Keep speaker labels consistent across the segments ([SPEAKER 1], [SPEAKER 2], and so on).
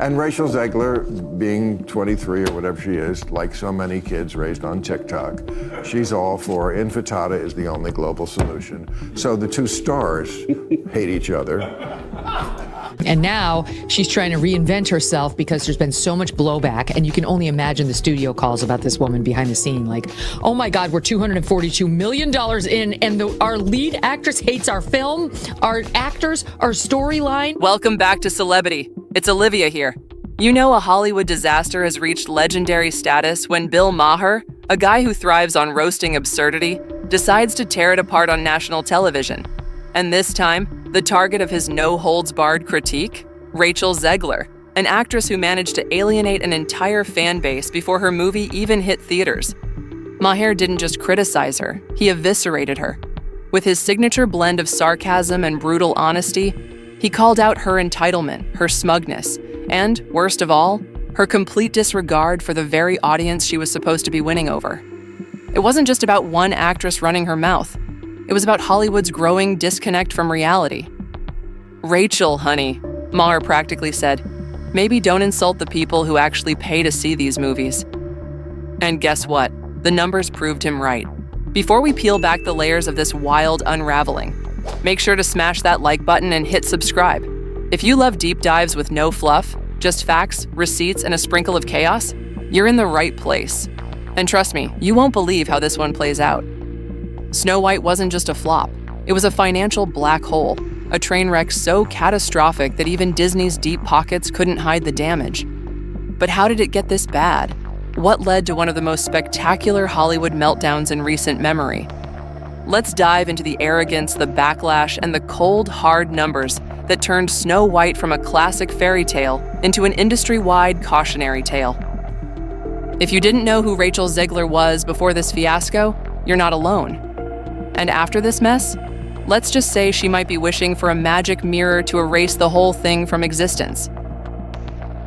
[SPEAKER 1] And Rachel Zegler, being 23 or whatever she is, like so many kids raised on TikTok, she's all for infantata is the only global solution. So the two stars hate each other.
[SPEAKER 2] And now she's trying to reinvent herself because there's been so much blowback. And you can only imagine the studio calls about this woman behind the scene. Like, oh my God, we're $242 million in, and our lead actress hates our film, our actors, our storyline.
[SPEAKER 3] Welcome back to Celebrity. It's Olivia here. You know a Hollywood disaster has reached legendary status when Bill Maher, a guy who thrives on roasting absurdity, decides to tear it apart on national television. And this time, the target of his no-holds-barred critique? Rachel Zegler, an actress who managed to alienate an entire fan base before her movie even hit theaters. Maher didn't just criticize her, he eviscerated her. With his signature blend of sarcasm and brutal honesty, he called out her entitlement, her smugness, and, worst of all, her complete disregard for the very audience she was supposed to be winning over. It wasn't just about one actress running her mouth. It was about Hollywood's growing disconnect from reality. Rachel, honey, Maher practically said, maybe don't insult the people who actually pay to see these movies. And guess what? The numbers proved him right. Before we peel back the layers of this wild unraveling, make sure to smash that like button and hit subscribe. If you love deep dives with no fluff, just facts, receipts, and a sprinkle of chaos, you're in the right place. And trust me, you won't believe how this one plays out. Snow White wasn't just a flop. It was a financial black hole, a train wreck so catastrophic that even Disney's deep pockets couldn't hide the damage. But how did it get this bad? What led to one of the most spectacular Hollywood meltdowns in recent memory? Let's dive into the arrogance, the backlash, and the cold, hard numbers that turned Snow White from a classic fairy tale into an industry-wide cautionary tale. If you didn't know who Rachel Zegler was before this fiasco, you're not alone. And after this mess, let's just say she might be wishing for a magic mirror to erase the whole thing from existence.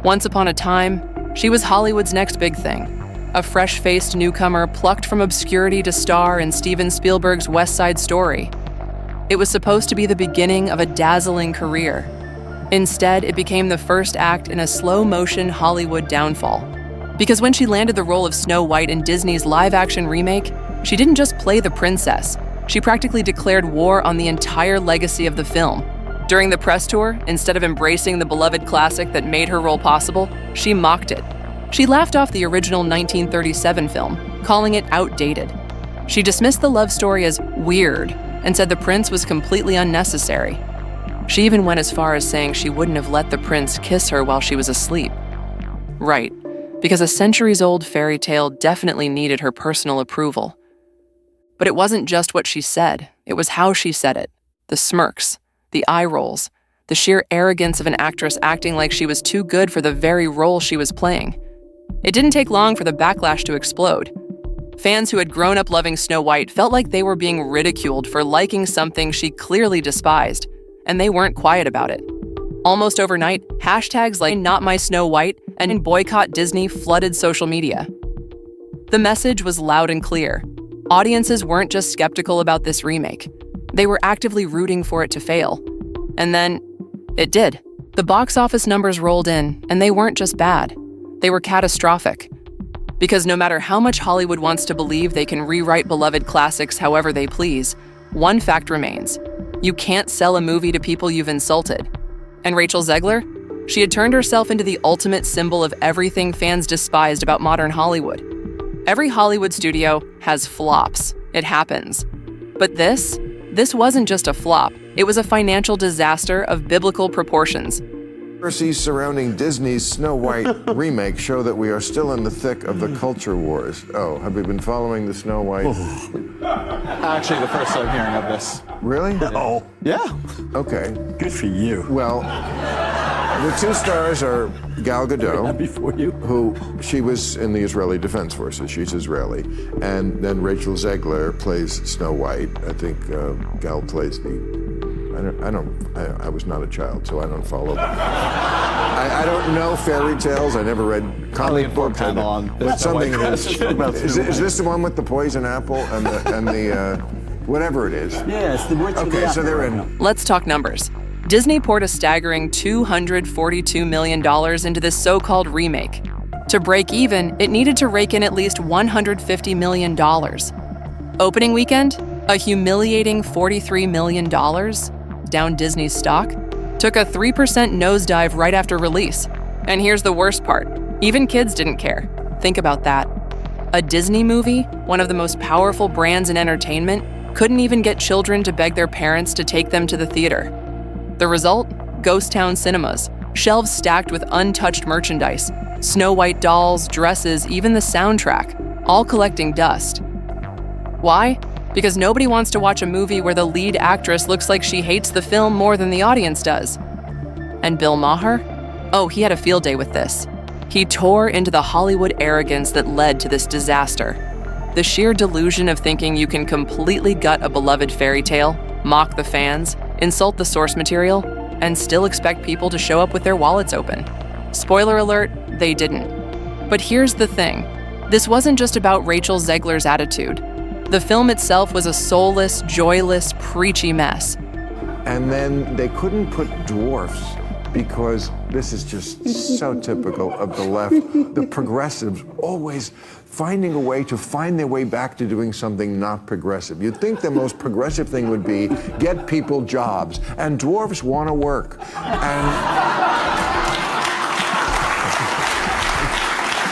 [SPEAKER 3] Once upon a time, she was Hollywood's next big thing, a fresh-faced newcomer plucked from obscurity to star in Steven Spielberg's West Side Story. It was supposed to be the beginning of a dazzling career. Instead, it became the first act in a slow-motion Hollywood downfall. Because when she landed the role of Snow White in Disney's live-action remake, she didn't just play the princess. She practically declared war on the entire legacy of the film. During the press tour, instead of embracing the beloved classic that made her role possible, she mocked it. She laughed off the original 1937 film, calling it outdated. She dismissed the love story as weird and said the prince was completely unnecessary. She even went as far as saying she wouldn't have let the prince kiss her while she was asleep. Right, because a centuries-old fairy tale definitely needed her personal approval. But it wasn't just what she said, it was how she said it. The smirks, the eye rolls, the sheer arrogance of an actress acting like she was too good for the very role she was playing. It didn't take long for the backlash to explode. Fans who had grown up loving Snow White felt like they were being ridiculed for liking something she clearly despised, and they weren't quiet about it. Almost overnight, hashtags like Not My Snow White and Boycott Disney flooded social media. The message was loud and clear. Audiences weren't just skeptical about this remake. They were actively rooting for it to fail. And then, it did. The box office numbers rolled in, and they weren't just bad. They were catastrophic. Because no matter how much Hollywood wants to believe they can rewrite beloved classics however they please, one fact remains. You can't sell a movie to people you've insulted. And Rachel Zegler? She had turned herself into the ultimate symbol of everything fans despised about modern Hollywood. Every Hollywood studio has flops. It happens. But this wasn't just a flop. It was a financial disaster of biblical proportions.
[SPEAKER 1] Controversies surrounding Disney's Snow White remake show that we are still in the thick of the culture wars. Oh, have we been following the Snow White?
[SPEAKER 4] Actually, the first I'm hearing of this.
[SPEAKER 1] Really?
[SPEAKER 5] No.
[SPEAKER 4] Yeah.
[SPEAKER 1] Okay.
[SPEAKER 5] Good for you.
[SPEAKER 1] Well, the two stars are Gal Gadot,
[SPEAKER 5] Before you.
[SPEAKER 1] who she was in the Israeli Defense Forces. She's Israeli. And then Rachel Zegler plays Snow White. I think Gal plays I was not a child, so I don't follow them. I don't know fairy tales. I never read comic books. But something is this the one with the poison apple and the whatever it is?
[SPEAKER 5] Yeah, it's the witch.
[SPEAKER 1] Okay, so they're in.
[SPEAKER 3] Let's talk numbers. Disney poured a staggering $242 million into this so-called remake. To break even, it needed to rake in at least $150 million. Opening weekend, a humiliating $43 million, down Disney's stock, took a 3% nosedive right after release. And here's the worst part, even kids didn't care. Think about that. A Disney movie, one of the most powerful brands in entertainment, couldn't even get children to beg their parents to take them to the theater. The result? Ghost town cinemas, shelves stacked with untouched merchandise, Snow White dolls, dresses, even the soundtrack, all collecting dust. Why? Because nobody wants to watch a movie where the lead actress looks like she hates the film more than the audience does. And Bill Maher? Oh, he had a field day with this. He tore into the Hollywood arrogance that led to this disaster. The sheer delusion of thinking you can completely gut a beloved fairy tale, mock the fans, insult the source material, and still expect people to show up with their wallets open. Spoiler alert, they didn't. But here's the thing. This wasn't just about Rachel Zegler's attitude. The film itself was a soulless, joyless, preachy mess.
[SPEAKER 1] And then they couldn't put dwarfs because this is just so typical of the left. The progressives always finding a way to find their way back to doing something not progressive. You'd think the most progressive thing would be get people jobs, and dwarfs want to work.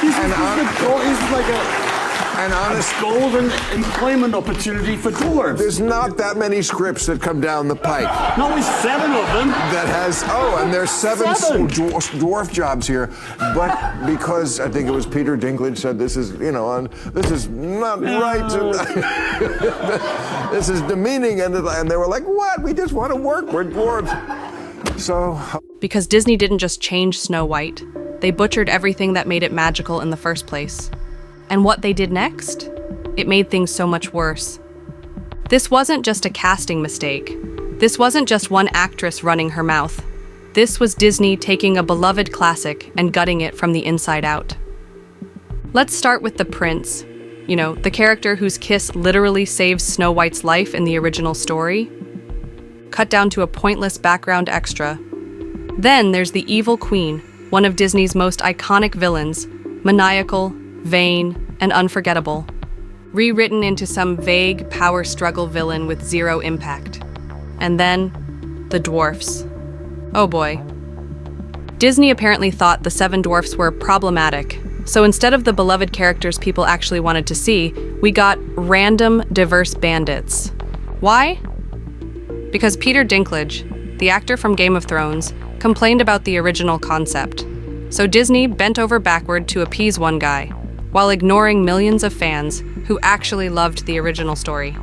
[SPEAKER 5] It's like a golden employment opportunity for dwarves.
[SPEAKER 1] There's not that many scripts that come down the pike.
[SPEAKER 5] No, only 7 of them.
[SPEAKER 1] That has, and there's seven dwarf jobs here. But because I think it was Peter Dinklage said this is, this is not right. This is demeaning. And they were like, what? We just want to work. We're dwarves. So.
[SPEAKER 6] Because Disney didn't just change Snow White. They butchered everything that made it magical in the first place. And what they did next? It made things so much worse. This wasn't just a casting mistake. This wasn't just one actress running her mouth. This was Disney taking a beloved classic and gutting it from the inside out. Let's start with the prince. The character whose kiss literally saves Snow White's life in the original story. Cut down to a pointless background extra. Then there's the evil queen, one of Disney's most iconic villains, maniacal, vain, and unforgettable, rewritten into some vague power struggle villain with zero impact. And then, the dwarfs. Oh boy. Disney apparently thought the 7 dwarfs were problematic, so instead of the beloved characters people actually wanted to see, we got random, diverse bandits. Why? Because Peter Dinklage, the actor from Game of Thrones, complained about the original concept. So Disney bent over backward to appease one guy, while ignoring millions of fans who actually loved the original story.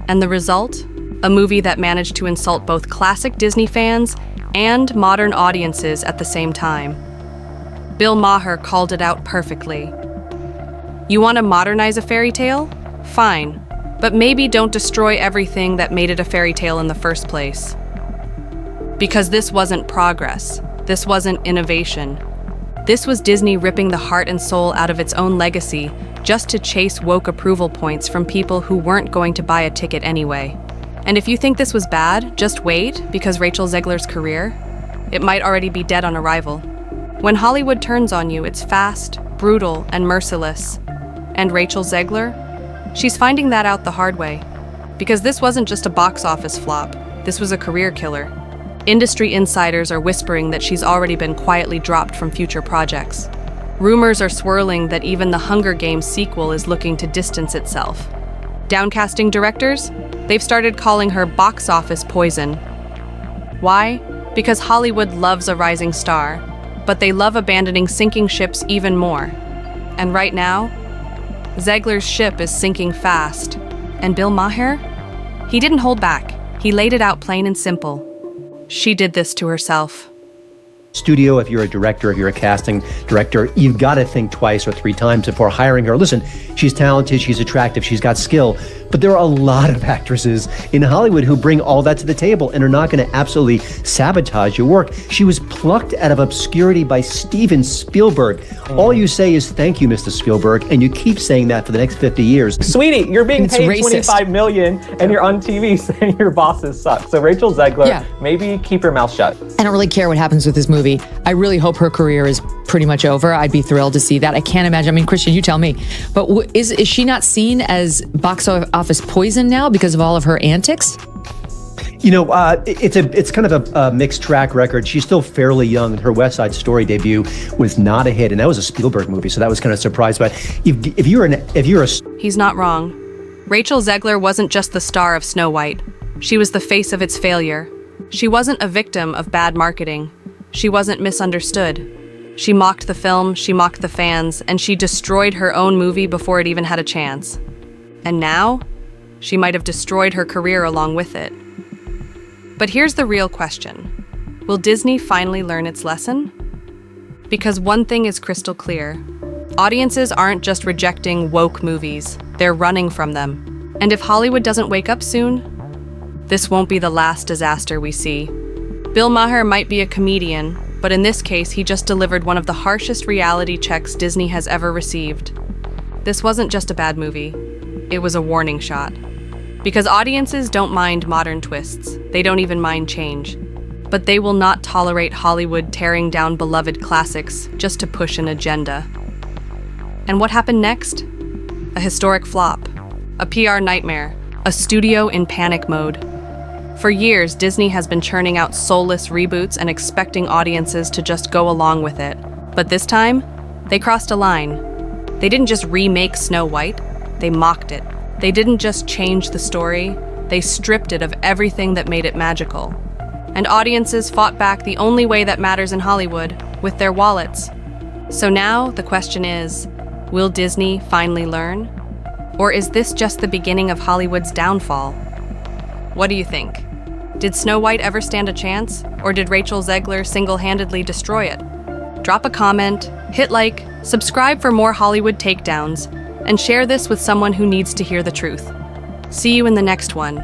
[SPEAKER 6] And the result? A movie that managed to insult both classic Disney fans and modern audiences at the same time. Bill Maher called it out perfectly. You want to modernize a fairy tale? Fine, but maybe don't destroy everything that made it a fairy tale in the first place. Because this wasn't progress. This wasn't innovation. This was Disney ripping the heart and soul out of its own legacy just to chase woke approval points from people who weren't going to buy a ticket anyway. And if you think this was bad, just wait, because Rachel Zegler's career, it might already be dead on arrival. When Hollywood turns on you, it's fast, brutal, and merciless. And Rachel Zegler? She's finding that out the hard way. Because this wasn't just a box office flop, this was a career killer. Industry insiders are whispering that she's already been quietly dropped from future projects. Rumors are swirling that even the Hunger Games sequel is looking to distance itself. Downcasting directors? They've started calling her box office poison. Why? Because Hollywood loves a rising star, but they love abandoning sinking ships even more. And right now, Zegler's ship is sinking fast. And Bill Maher? He didn't hold back. He laid it out plain and simple. She did this to herself.
[SPEAKER 7] studio, if you're a director, if you're a casting director, you've got to think twice or three times before hiring her. Listen, she's talented, she's attractive, she's got skill, but there are a lot of actresses in Hollywood who bring all that to the table and are not going to absolutely sabotage your work. She was plucked out of obscurity by Steven Spielberg. All you say is thank you, Mr. Spielberg, and you keep saying that for the next 50 years.
[SPEAKER 8] Sweetie, you're being
[SPEAKER 2] It's
[SPEAKER 8] paid
[SPEAKER 2] racist.
[SPEAKER 8] $25 million and you're on TV saying your bosses suck. So Rachel Zegler, maybe keep your mouth shut.
[SPEAKER 2] I don't really care what happens with this movie. I really hope her career is pretty much over. I'd be thrilled to see that. I can't imagine. I mean, Christian, you tell me. But is she not seen as box office poison now because of all of her antics?
[SPEAKER 7] You know, it's kind of a mixed track record. She's still fairly young. Her West Side Story debut was not a hit, and that was a Spielberg movie, so that was kind of a surprise. But if you're a
[SPEAKER 6] He's not wrong. Rachel Zegler wasn't just the star of Snow White. She was the face of its failure. She wasn't a victim of bad marketing. She wasn't misunderstood. She mocked the film, she mocked the fans, and she destroyed her own movie before it even had a chance. And now, she might have destroyed her career along with it. But here's the real question. Will Disney finally learn its lesson? Because one thing is crystal clear. Audiences aren't just rejecting woke movies, they're running from them. And if Hollywood doesn't wake up soon, this won't be the last disaster we see. Bill Maher might be a comedian, but in this case, he just delivered one of the harshest reality checks Disney has ever received. This wasn't just a bad movie, it was a warning shot. Because audiences don't mind modern twists, they don't even mind change. But they will not tolerate Hollywood tearing down beloved classics just to push an agenda. And what happened next? A historic flop, a PR nightmare, a studio in panic mode. For years, Disney has been churning out soulless reboots and expecting audiences to just go along with it. But this time, they crossed a line. They didn't just remake Snow White, they mocked it. They didn't just change the story, they stripped it of everything that made it magical. And audiences fought back the only way that matters in Hollywood, with their wallets. So now, the question is, will Disney finally learn? Or is this just the beginning of Hollywood's downfall? What do you think? Did Snow White ever stand a chance? Or did Rachel Zegler single-handedly destroy it? Drop a comment, hit like, subscribe for more Hollywood takedowns, and share this with someone who needs to hear the truth. See you in the next one.